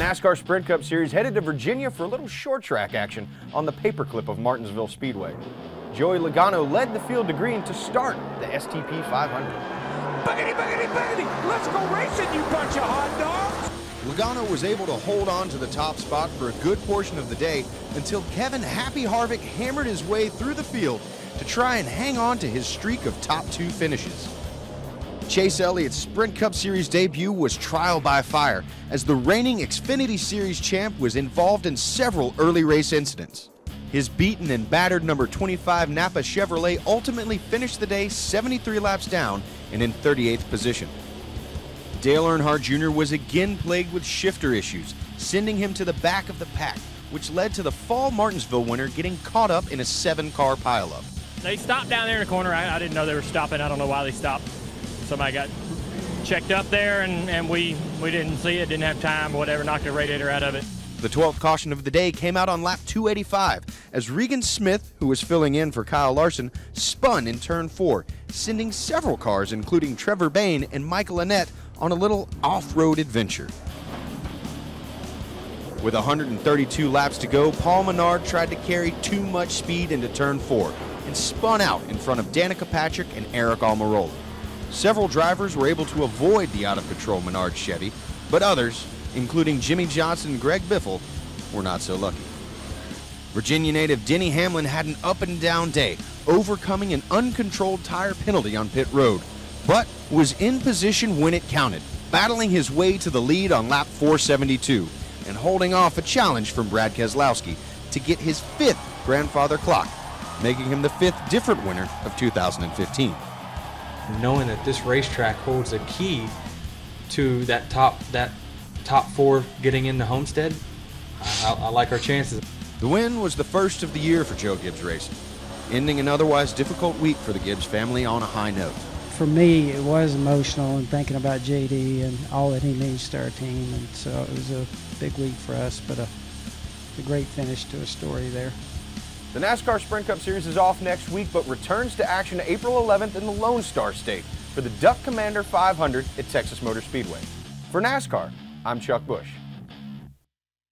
NASCAR Sprint Cup Series headed to Virginia for a little short track action on the paperclip of Martinsville Speedway. Joey Logano led the field to green to start the STP 500. Buggity, buggity, buggity! Let's go racing, you bunch of hot dogs! Logano was able to hold on to the top spot for a good portion of the day until Kevin Happy Harvick hammered his way through the field to try and hang on to his streak of top 2 finishes. Chase Elliott's Sprint Cup Series debut was trial by fire, as the reigning Xfinity Series champ was involved in several early race incidents. His beaten and battered number 25 Napa Chevrolet ultimately finished the day 73 laps down and in 38th position. Dale Earnhardt Jr. was again plagued with shifter issues, sending him to the back of the pack, which led to the fall Martinsville winner getting caught up in a 7-car pileup. They stopped down there in the corner. I didn't know they were stopping. I don't know why they stopped. Somebody got checked up there, and we didn't see it, didn't have time, whatever, knocked the radiator out of it. The 12th caution of the day came out on lap 285 as Regan Smith, who was filling in for Kyle Larson, spun in turn 4, sending several cars, including Trevor Bayne and Michael Annett, on a little off-road adventure. With 132 laps to go, Paul Menard tried to carry too much speed into turn 4 and spun out in front of Danica Patrick and Eric Almirola. Several drivers were able to avoid the out-of-control Menard Chevy, but others, including Jimmy Johnson and Greg Biffle, were not so lucky. Virginia native Denny Hamlin had an up-and-down day, overcoming an uncontrolled tire penalty on pit road, but was in position when it counted, battling his way to the lead on lap 472 and holding off a challenge from Brad Keselowski to get his 5th grandfather clock, making him the 5th different winner of 2015. Knowing that this racetrack holds a key to that top 4 getting into Homestead, I like our chances. The win was the first of the year for Joe Gibbs Racing, ending an otherwise difficult week for the Gibbs family on a high note. For me, it was emotional and thinking about JD and all that he means to our team, and so it was a big week for us, but a great finish to a story there. The NASCAR Sprint Cup Series is off next week, but returns to action April 11th in the Lone Star State for the Duck Commander 500 at Texas Motor Speedway. For NASCAR, I'm Chuck Bush.